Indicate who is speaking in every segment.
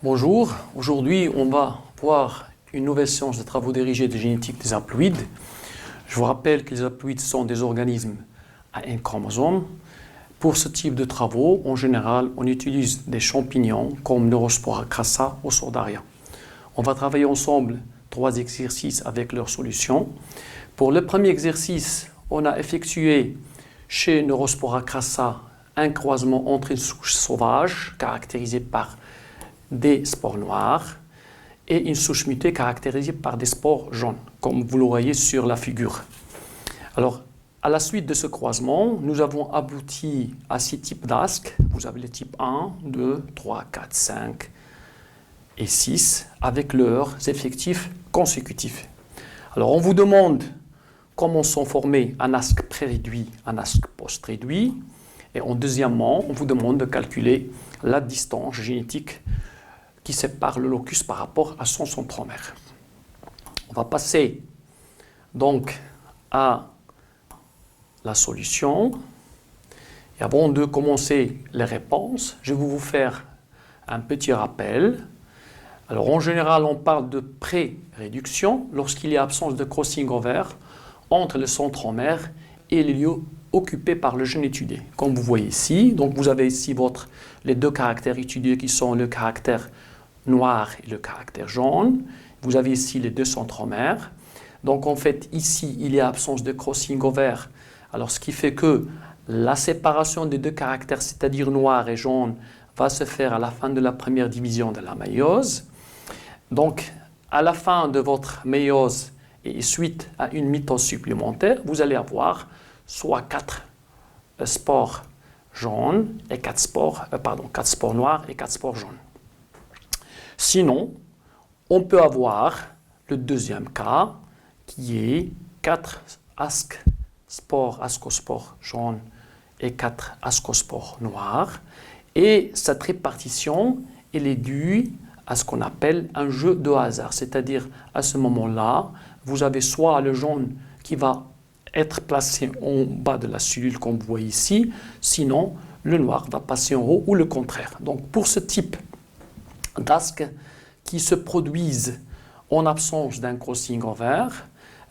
Speaker 1: Bonjour, aujourd'hui on va voir une nouvelle séance de travaux dirigés de génétique des haploïdes. Je vous rappelle que les haploïdes sont des organismes à un chromosome. Pour ce type de travaux, en général, on utilise des champignons comme Neurospora crassa ou Sordaria. On va travailler ensemble 3 exercices avec leurs solutions. Pour le premier exercice, on a effectué chez Neurospora crassa un croisement entre une souche sauvage caractérisée par des spores noirs et une souche mutée caractérisée par des spores jaunes, comme vous le voyez sur la figure. Alors, à la suite de ce croisement, nous avons abouti à 6 types d'asques. Vous avez les types 1, 2, 3, 4, 5 et 6 avec leurs effectifs consécutifs. Alors, on vous demande comment sont formés un asque pré-réduit, un asque post-réduit. Et deuxièmement, on vous demande de calculer la distance génétique qui sépare le locus par rapport à son centromère. On va passer donc à la solution. Et avant de commencer les réponses, je vais vous faire un petit rappel. Alors en général, on parle de pré-réduction lorsqu'il y a absence de crossing over entre le centromère et les lieux occupés par le gène étudié. Comme vous voyez ici, donc vous avez ici les 2 caractères étudiés qui sont le caractère noir et le caractère jaune. Vous avez ici les 2 centromères. Donc en fait, ici, il y a absence de crossing over. Alors ce qui fait que la séparation des 2 caractères, c'est-à-dire noir et jaune, va se faire à la fin de la première division de la méiose. Donc à la fin de votre méiose et suite à une mitose supplémentaire, vous allez avoir soit 4 spores jaunes et 4 spores noirs et 4 spores jaunes. Sinon, on peut avoir le deuxième cas qui est 4 ascospores jaunes et 4 ascospores noirs. Et cette répartition, elle est due à ce qu'on appelle un jeu de hasard. C'est-à-dire, à ce moment-là, vous avez soit le jaune qui va être placé en bas de la cellule, comme vous voyez ici, sinon, le noir va passer en haut ou le contraire. Donc, pour ce type d'asques qui se produisent en absence d'un crossing over,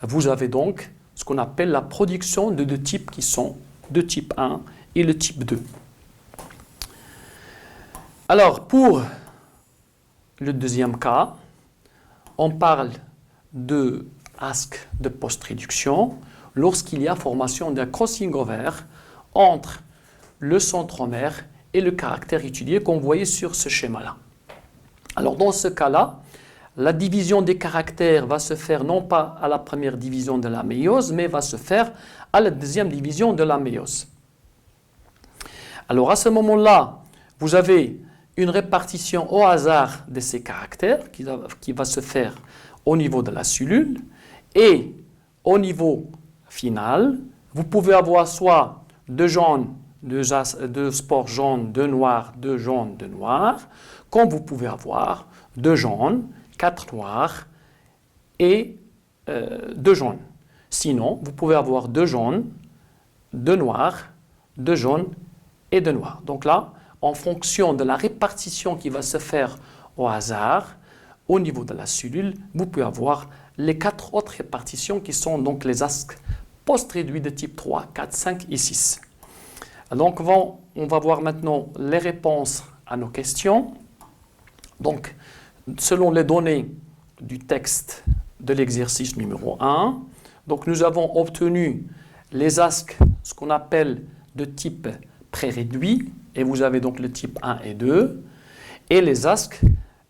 Speaker 1: vous avez donc ce qu'on appelle la production de 2 types qui sont le type 1 et le type 2. Alors, pour le deuxième cas, on parle de asques de post-réduction lorsqu'il y a formation d'un crossing over entre le centromère et le caractère étudié qu'on voyait sur ce schéma-là. Alors dans ce cas-là, la division des caractères va se faire non pas à la première division de la méiose, mais va se faire à la deuxième division de la méiose. Alors à ce moment-là, vous avez une répartition au hasard de ces caractères qui va se faire au niveau de la cellule et au niveau final, vous pouvez avoir soit 2 jaunes, 2 spores jaunes, 2 noirs, 2 jaunes, 2 noirs, comme vous pouvez avoir 2 jaunes, 4 noirs et 2 jaunes. Sinon, vous pouvez avoir 2 jaunes, 2 noirs, 2 jaunes et 2 noirs. Donc là, en fonction de la répartition qui va se faire au hasard, au niveau de la cellule, vous pouvez avoir les 4 autres répartitions qui sont donc les asques post-réduits de type 3, 4, 5 et 6. Donc on va voir maintenant les réponses à nos questions. Donc, selon les données du texte de l'exercice numéro 1, donc nous avons obtenu les asques, ce qu'on appelle de type pré-réduit, et vous avez donc le type 1 et 2, et les asques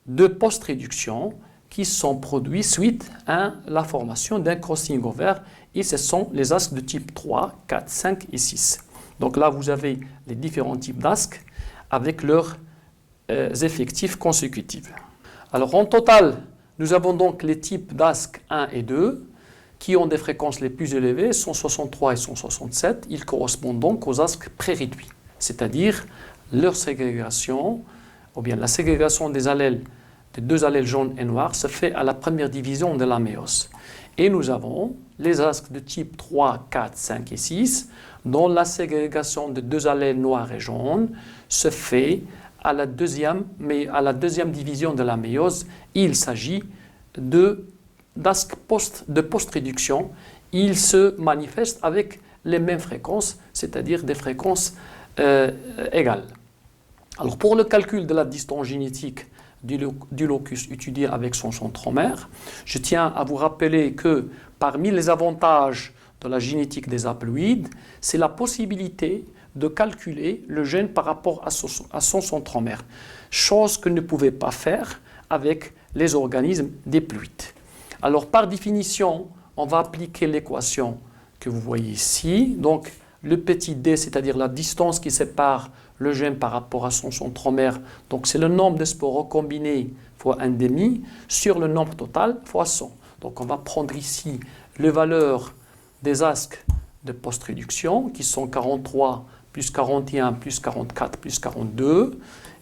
Speaker 1: de post-réduction qui sont produits suite à la formation d'un crossing over, et ce sont les asques de type 3, 4, 5 et 6. Donc là, vous avez les différents types d'asques avec leurs effectifs consécutifs. Alors en total, nous avons donc les types d'asques 1 et 2 qui ont des fréquences les plus élevées, 163 et 167. Ils correspondent donc aux asques pré-réduits, c'est-à-dire leur ségrégation, ou bien la ségrégation des allèles, des 2 allèles jaunes et noirs, se fait à la première division de la méiose. Et nous avons les asques de type 3, 4, 5 et 6, dont la ségrégation de 2 allèles noirs et jaunes se fait à la deuxième division de la méiose, il s'agit d'asque de post-réduction. Il se manifeste avec les mêmes fréquences, c'est-à-dire des fréquences égales. Alors pour le calcul de la distance génétique du locus étudié avec son centromère, je tiens à vous rappeler que parmi les avantages de la génétique des haploïdes, c'est la possibilité de calculer le gène par rapport à son centromère, chose que ne pouvait pas faire avec les organismes diploïdes. Alors par définition, on va appliquer l'équation que vous voyez ici. Donc le petit d, c'est-à-dire la distance qui sépare le gène par rapport à son centromère, donc c'est le nombre de spores recombinés fois 1,5 sur le nombre total fois 100. Donc on va prendre ici les valeurs des asques de post-réduction qui sont 43 plus 41 plus 44 plus 42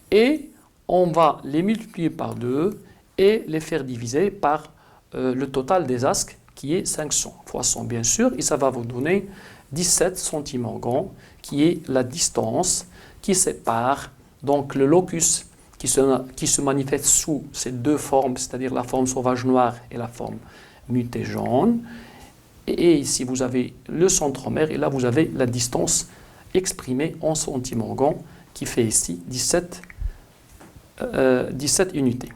Speaker 1: et on va les multiplier par 2 et les faire diviser par le total des asques qui est 500 fois 100 bien sûr et ça va vous donner 17 centimorgans qui est la distance qui sépare donc le locus qui se manifeste sous ces deux formes, c'est-à-dire la forme sauvage noire et la forme mutée jaune. Et ici, vous avez le centromère, et là, vous avez la distance exprimée en centimorgans, qui fait ici 17 unités.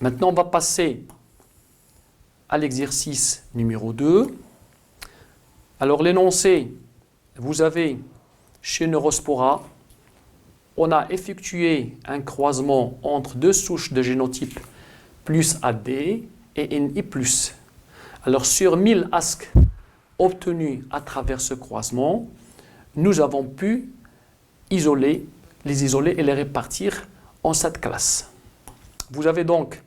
Speaker 1: Maintenant, on va passer à l'exercice numéro 2. Alors, l'énoncé, vous avez chez Neurospora, on a effectué un croisement entre deux souches de génotype plus AD et NI+. Alors sur 1000 asques obtenus à travers ce croisement, nous avons pu les isoler et les répartir en 7 classes. Vous avez donc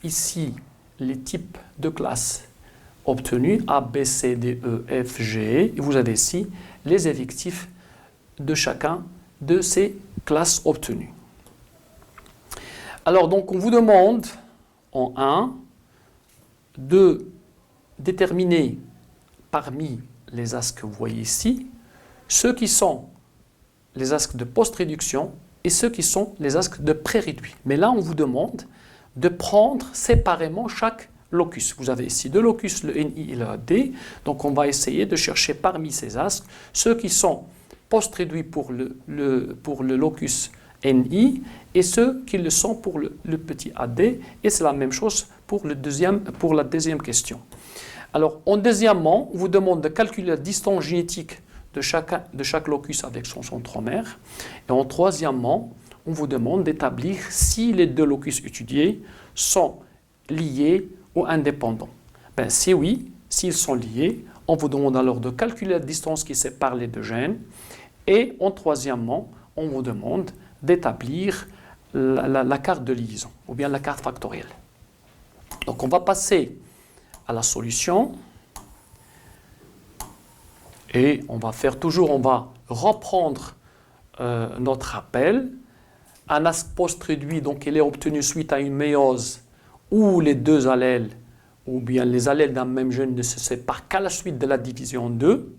Speaker 1: ici les types de classes obtenus, A, B, C, D, E, F, G, et vous avez ici les effectifs de chacun de ces classes obtenues. Alors donc on vous demande en 1 de déterminer parmi les asques que vous voyez ici, ceux qui sont les asques de post-réduction et ceux qui sont les asques de pré-réduit. Mais là, on vous demande de prendre séparément chaque locus. Vous avez ici deux locus, le NI et le AD. Donc, on va essayer de chercher parmi ces asques ceux qui sont post-réduits pour le locus NI et ceux qui le sont pour le petit AD. Et c'est la même chose pour la deuxième question. Alors, deuxièmement, on vous demande de calculer la distance génétique de chaque locus avec son centromère. Et troisièmement, on vous demande d'établir si les deux locus étudiés sont liés ou indépendants. Si oui, s'ils sont liés, on vous demande alors de calculer la distance qui sépare les deux gènes. Et troisièmement, on vous demande d'établir la carte de liaison, ou bien la carte factorielle. Donc on va passer à la solution. Et on va reprendre notre rappel. Un asque post-réduit, donc il est obtenu suite à une méiose où les deux allèles, ou bien les allèles d'un même gène ne se séparent qu'à la suite de la division 2,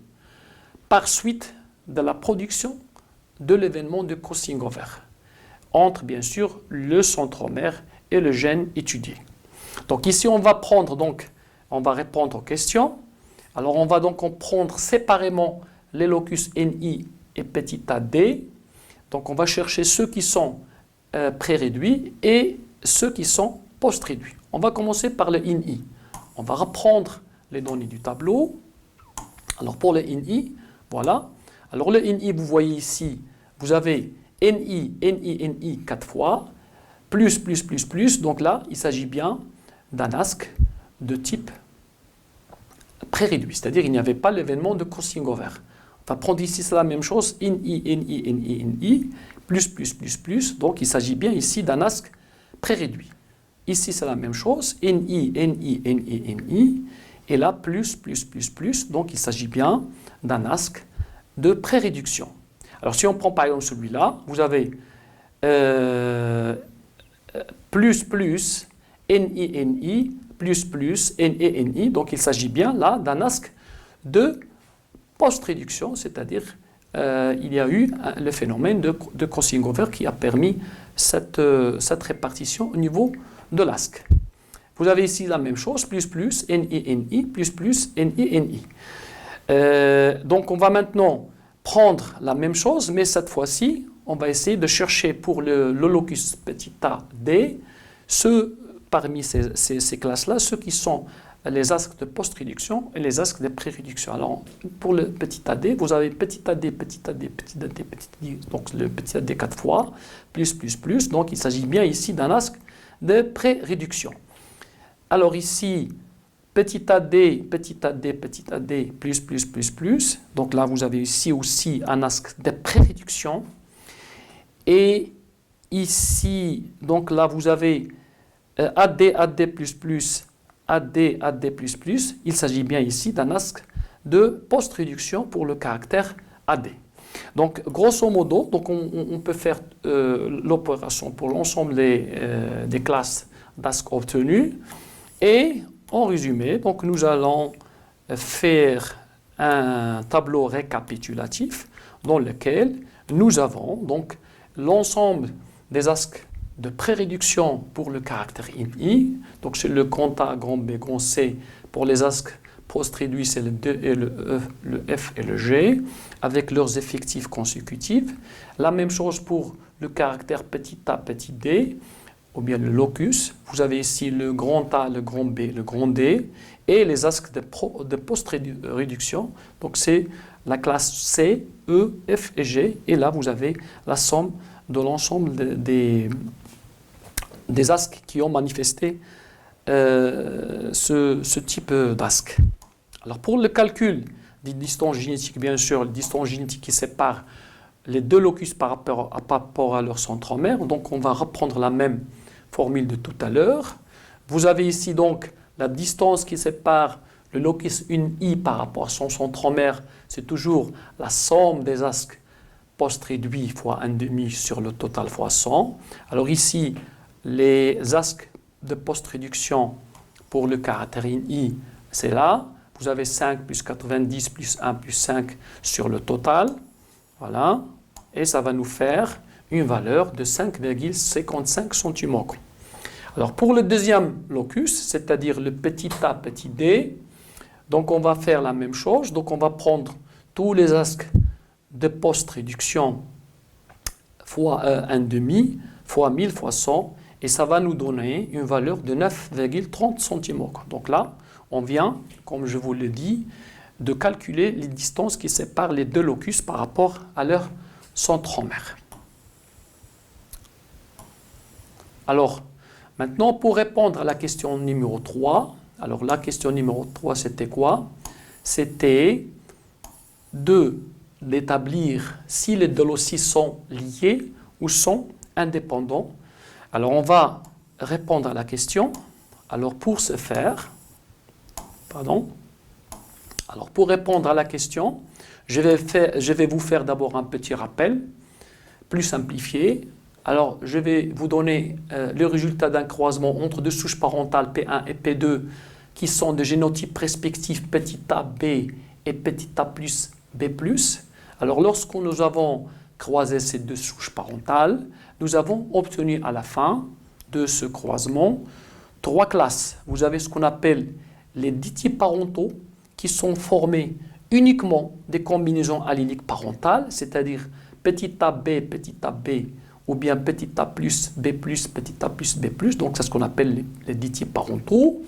Speaker 1: par suite de la production de l'événement de crossing-over, entre bien sûr le centromère et le gène étudié. Donc ici on va répondre aux questions. Alors on va donc prendre séparément les locus NI et petit AD. Donc on va chercher ceux qui sont pré-réduits et ceux qui sont post-réduits. On va commencer par le NI. On va reprendre les données du tableau. Alors pour le NI, voilà. Alors le NI, vous voyez ici, vous avez NI 4 fois, plus. Donc là, il s'agit bien d'un asque de type pré-réduit, c'est-à-dire il n'y avait pas l'événement de crossing over. On va prendre ici c'est la même chose, NI, plus, donc il s'agit bien ici d'un asque pré-réduit. Ici c'est la même chose, NI, et là plus, donc il s'agit bien d'un asque de pré-réduction. Alors si on prend par exemple celui-là, vous avez plus, NI, plus, NI, donc il s'agit bien là d'un asque de post-réduction, c'est-à-dire il y a eu le phénomène de crossing-over qui a permis cette répartition au niveau de l'ASC. Vous avez ici la même chose, plus, NI, plus, NI. Donc on va maintenant prendre la même chose, mais cette fois-ci, on va essayer de chercher pour le locus petit a, d, parmi ces classes-là, ceux qui sont les asques de post-réduction et les asques de pré-réduction. Alors, pour le petit AD, vous avez petit AD, petit AD, petit AD, petit AD, donc le petit AD 4 fois, plus. Donc, il s'agit bien ici d'un asque de pré-réduction. Alors ici, petit AD, plus. Donc là, vous avez ici aussi un asque de pré-réduction. Et ici, donc là, vous avez AD, il s'agit bien ici d'un asque de post-réduction pour le caractère AD. Donc, grosso modo, donc on peut faire l'opération pour l'ensemble des classes d'asques obtenues. Et en résumé, donc nous allons faire un tableau récapitulatif dans lequel nous avons donc l'ensemble des asques de pré-réduction pour le caractère INI, donc c'est le grand A, grand B, grand C. Pour les asques post-réduits, c'est le D et le E, le F et le G, avec leurs effectifs consécutifs. La même chose pour le caractère petit a, petit d, ou bien le locus. Vous avez ici le grand A, le grand B, le grand D, et les asques de post-réduction. Donc c'est la classe C, E, F et G, et là vous avez la somme de l'ensemble des asques qui ont manifesté ce type d'asque. Alors pour le calcul des distances génétiques, bien sûr, les distances génétiques qui séparent les deux locus par rapport à leur centromère, donc on va reprendre la même formule de tout à l'heure. Vous avez ici donc la distance qui sépare le locus UNI par rapport à son centromère, c'est toujours la somme des asques post-réduits fois 1,5 sur le total fois 100. Alors ici, les asques de post-réduction pour le caractère I, c'est là. Vous avez 5 plus 90 plus 1 plus 5 sur le total. Voilà. Et ça va nous faire une valeur de 5,55 centimètres. Alors pour le deuxième locus, c'est-à-dire le petit a, petit d, donc on va faire la même chose. Donc on va prendre tous les asques de post-réduction fois 1,5, fois 1000, fois 100, et ça va nous donner une valeur de 9,30 centimètres. Donc là, on vient, comme je vous l'ai dit, de calculer les distances qui séparent les deux locus par rapport à leur centromère. Alors, maintenant, pour répondre à la question numéro 3, alors la question numéro 3, c'était quoi? C'était d'établir si les deux loci sont liés ou sont indépendants. Alors, on va répondre à la question. Alors, pour ce faire, alors pour répondre à la question, je vais vous faire d'abord un petit rappel, plus simplifié. Alors, je vais vous donner le résultat d'un croisement entre deux souches parentales P1 et P2 qui sont de génotypes respectifs petit a, B et petit a plus, B+. Alors, lorsque nous avons croisé ces deux souches parentales, nous avons obtenu à la fin de ce croisement 3 classes. Vous avez ce qu'on appelle les ditypes parentaux qui sont formés uniquement des combinaisons allyliques parentales, c'est-à-dire petit a, B, ou bien petit a plus, B+, petit a plus, B+. Donc, c'est ce qu'on appelle les ditypes parentaux.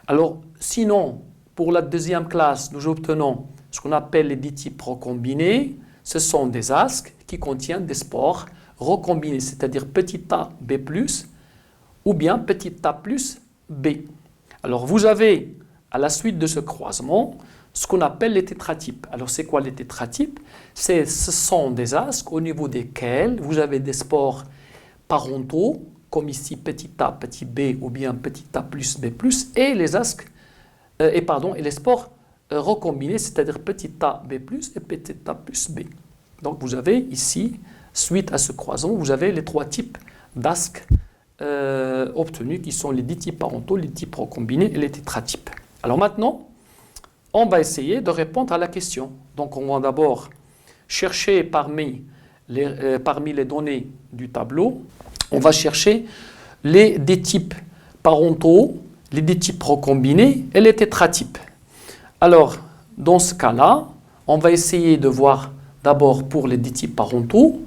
Speaker 1: Alors, sinon, pour la deuxième classe, nous obtenons ce qu'on appelle les ditypes recombinés. Ce sont des asques qui contiennent des spores recombinés, c'est-à-dire petit a, B+, ou bien petit a plus, B. Alors, vous avez, à la suite de ce croisement, ce qu'on appelle les tétratypes. Alors, c'est quoi les tétratypes? Ce sont des asques au niveau desquels vous avez des spores parentaux, comme ici petit a, petit b, ou bien petit a plus, b+, et les asques, et les spores recombinés, c'est-à-dire petit a, b+, et petit a plus, b. Donc, vous avez ici, suite à ce croisement, vous avez les 3 types d'asques obtenus, qui sont les ditypes parentaux, les types recombinés et les tétratypes. Alors maintenant, on va essayer de répondre à la question. Donc, on va d'abord chercher parmi les données du tableau, on va chercher des types parentaux, les types recombinés et les tétratypes. Alors, dans ce cas-là, on va essayer de voir d'abord pour les types parentaux,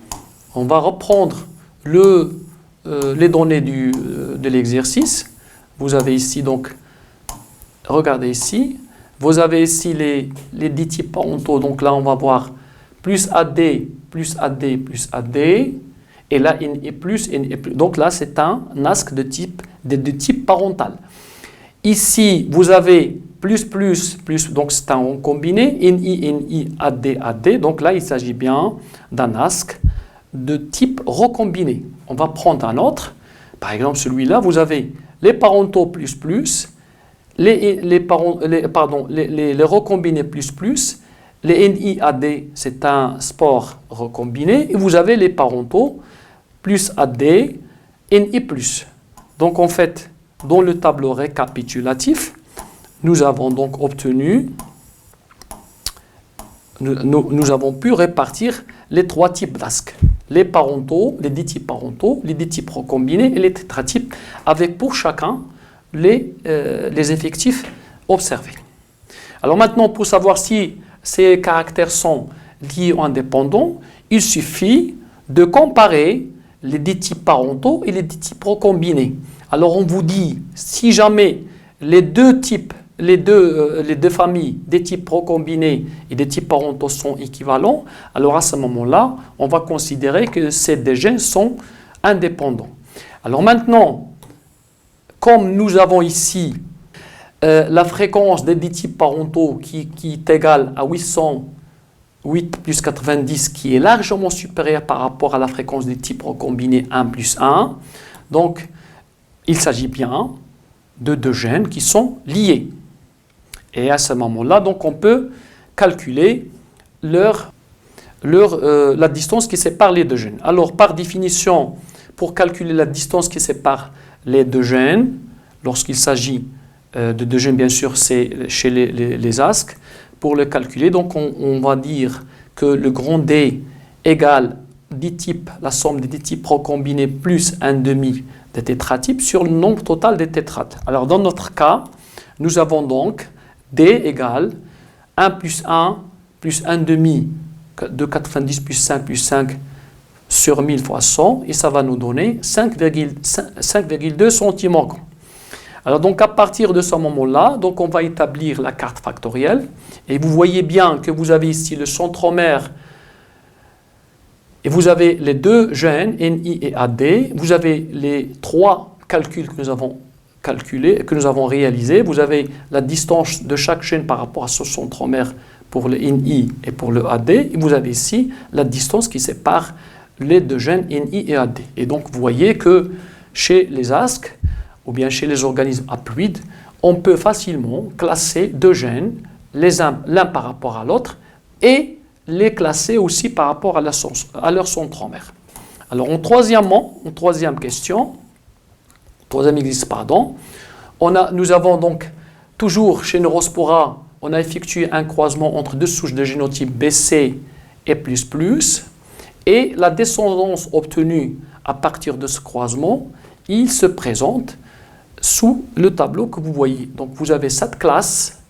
Speaker 1: on va reprendre les données de l'exercice. Vous avez ici donc, regardez ici, vous avez ici les 10 types parentaux. Donc là, on va voir plus AD, plus AD, plus AD. Et là, NI plus, NI plus. Donc là, c'est un ASC de type parental. Ici, vous avez plus, donc c'est un rond combiné, NI, AD, AD. Donc là, il s'agit bien d'un ASC de type recombiné. On va prendre un autre. Par exemple, celui-là, vous avez les parentaux plus, les recombinés plus, les NIAD, c'est un sport recombiné, et vous avez les parentaux plus AD, NI plus. Donc en fait, dans le tableau récapitulatif, nous avons donc obtenu, nous avons pu répartir les 3 types d'ASC. Les parentaux, les 10 types parentaux, les 10 types recombinés et les tétratypes, avec pour chacun les effectifs observés. Alors maintenant, pour savoir si ces caractères sont liés ou indépendants, il suffit de comparer les 10 types parentaux et les 10 types recombinés. Alors on vous dit, si jamais les deux familles des types recombinés et des types parentaux sont équivalents, alors à ce moment-là, on va considérer que ces deux gènes sont indépendants. Alors maintenant, comme nous avons ici la fréquence des 10 types parentaux qui est égale à 808 plus 90, qui est largement supérieure par rapport à la fréquence des types recombinés 1 plus 1, donc il s'agit bien de deux gènes qui sont liés. Et à ce moment-là, donc on peut calculer la distance qui sépare les deux gènes. Alors, par définition, pour calculer la distance qui sépare les deux gènes, lorsqu'il s'agit de deux gènes, bien sûr, c'est chez les ASC. Pour le calculer, donc on va dire que le grand D égale 10 types, la somme des 10 types recombinés plus 1,5 des tétratypes sur le nombre total des tétrades. Alors, dans notre cas, nous avons donc D égale 1 plus 1 plus 1,5 de 90 plus 5 sur 1000 fois 100, et ça va nous donner 5,2 centimes au grand. Alors donc à partir de ce moment-là, donc on va établir la carte factorielle, et vous voyez bien que vous avez ici le centromère, et vous avez les deux gènes, NI et AD, vous avez les 3 calculs que nous avons réalisés, vous avez la distance de chaque gène par rapport à ce centromère pour le NI et pour le AD, et vous avez ici la distance qui sépare les deux gènes NI et AD. Et donc vous voyez que chez les ASC, ou bien chez les organismes haploïdes, on peut facilement classer deux gènes, l'un par rapport à l'autre, et les classer aussi par rapport à leur centromère. Alors en troisième exercice, nous avons donc toujours chez Neurospora, on a effectué un croisement entre deux souches de génotype BC et plus, et la descendance obtenue à partir de ce croisement, il se présente sous le tableau que vous voyez. Donc vous avez 7 classes,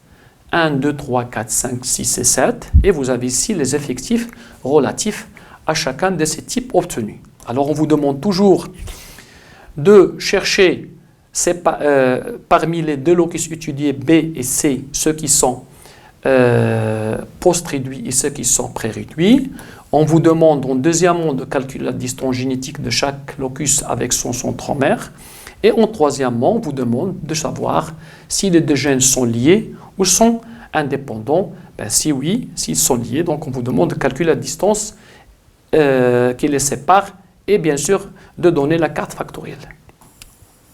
Speaker 1: 1, 2, 3, 4, 5, 6 et 7, et vous avez ici les effectifs relatifs à chacun de ces types obtenus. Alors on vous demande toujours de chercher parmi les deux locus étudiés B et C, ceux qui sont post-réduits et ceux qui sont pré-réduits. On vous demande en deuxièmement de calculer la distance génétique de chaque locus avec son centromère. Et en troisièmement, on vous demande de savoir si les deux gènes sont liés ou sont indépendants. Si oui, s'ils sont liés, donc on vous demande de calculer la distance qui les sépare et bien sûr de donner la carte factorielle.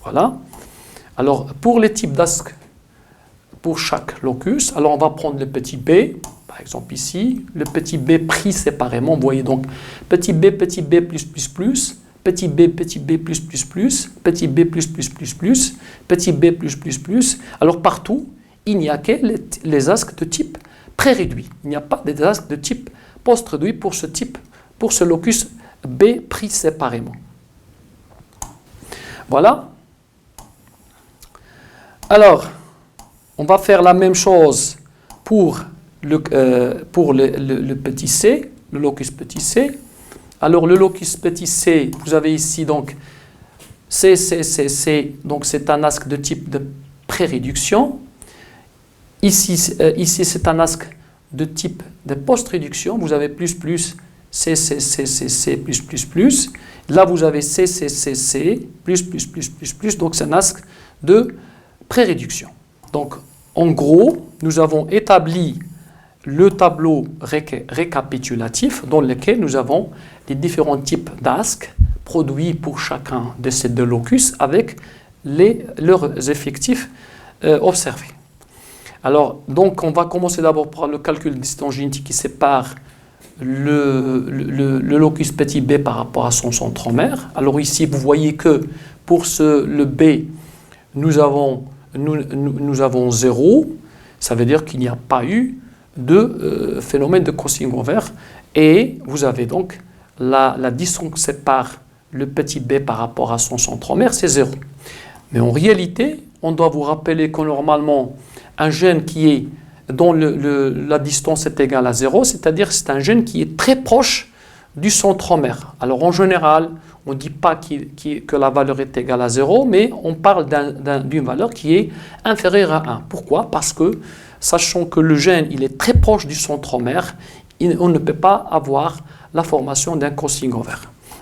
Speaker 1: Voilà. Alors pour les types d'ASC, pour chaque locus, alors on va prendre le petit b, par exemple ici, le petit b pris séparément, vous voyez donc petit b plus, petit b plus, petit b petit b++. Alors partout, il n'y a que les ASC de type pré-réduit. Il n'y a pas des ASC de type post-réduit pour ce type, pour ce locus B pris séparément. Voilà. Alors, on va faire la même chose pour le petit c, le locus petit c. Alors, le locus petit c, vous avez ici donc C, donc c'est un asque de type de pré-réduction. Ici c'est un asque de type de post-réduction. Vous avez plus, C, plus. Là, vous avez C, plus. Donc, c'est un asque de pré-réduction. Donc, en gros, nous avons établi le tableau récapitulatif dans lequel nous avons les différents types d'asques produits pour chacun de ces deux locus avec leurs effectifs observés. Alors, donc, on va commencer d'abord par le calcul de distance génétique qui sépare le locus petit b par rapport à son centromère. Alors ici, vous voyez que pour le b, nous avons 0. Ça veut dire qu'il n'y a pas eu de phénomène de crossing over. Et vous avez donc la distance qui sépare le petit b par rapport à son centromère, c'est 0. Mais en réalité, on doit vous rappeler que normalement, un gène dont la distance est égale à 0, c'est-à-dire c'est un gène qui est très proche du centromère. Alors en général, on ne dit pas que la valeur est égale à 0, mais on parle d'une valeur qui est inférieure à 1. Pourquoi? Parce que, sachant que le gène il est très proche du centromère, on ne peut pas avoir la formation d'un crossing over.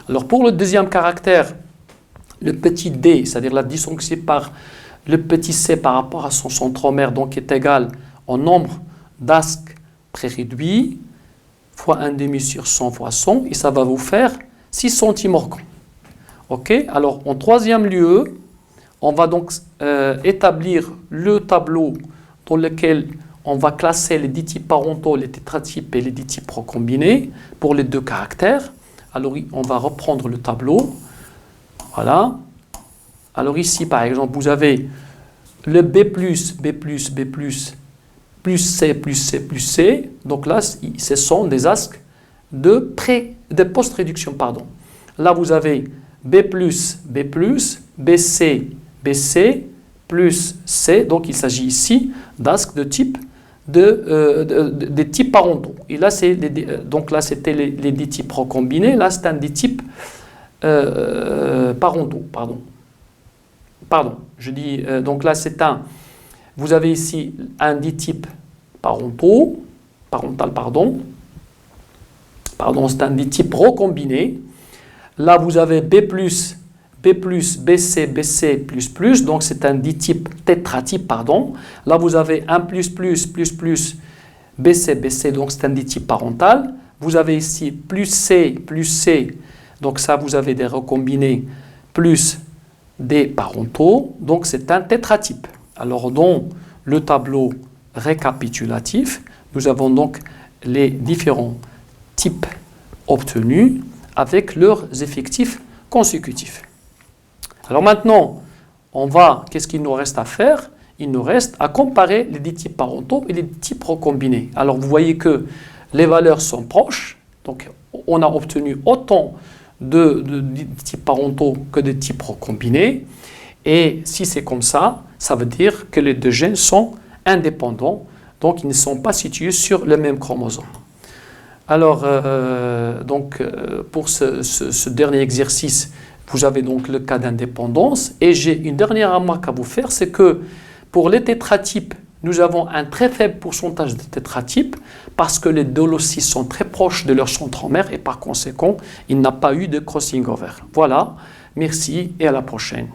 Speaker 1: Alors pour le deuxième caractère, le petit d, c'est-à-dire la distance qui sépare le petit c par rapport à son centromère, donc est égal au nombre d'asques pré-réduits fois 1,5 sur 100 fois 100, et ça va vous faire 6 centimorgans. Ok? Alors en troisième lieu, on va donc établir le tableau dans lequel on va classer les ditypes parentaux, les tétratypes et les ditypes recombinés pour les deux caractères. Alors on va reprendre le tableau. Voilà. Alors ici, par exemple, vous avez le B+, plus C. Donc là, ce sont des asques de post-réduction. Là, vous avez B+, BC, plus C. Donc, il s'agit ici d'asques de type des types parentaux. Et là, donc là, c'était les ditypes recombinés. Là, c'est un ditype parentaux. Je dis, donc là, vous avez ici un ditype parental, c'est un ditype recombiné. Là, vous avez B+, BC, donc c'est un ditype tétratype, Là, vous avez 1++, BC, donc c'est un ditype parental. Vous avez ici plus C, donc ça, vous avez des recombinés, plus des parentaux, donc c'est un tétratype. Alors, dans le tableau récapitulatif, nous avons donc les différents types obtenus avec leurs effectifs consécutifs. Alors maintenant, qu'est-ce qu'il nous reste à faire? Il nous reste à comparer les ditypes parentaux et les ditypes recombinés. Alors vous voyez que les valeurs sont proches, donc on a obtenu autant de types parentaux que de types recombinés. Et si c'est comme ça, ça veut dire que les deux gènes sont indépendants, donc ils ne sont pas situés sur le même chromosome. Alors, pour ce dernier exercice, vous avez donc le cas d'indépendance. Et j'ai une dernière remarque à vous faire, c'est que pour les tétratypes, nous avons un très faible pourcentage de tétratypes parce que les deux loci sont très proches de leur centromère et par conséquent, il n'a pas eu de crossing over. Voilà, merci et à la prochaine.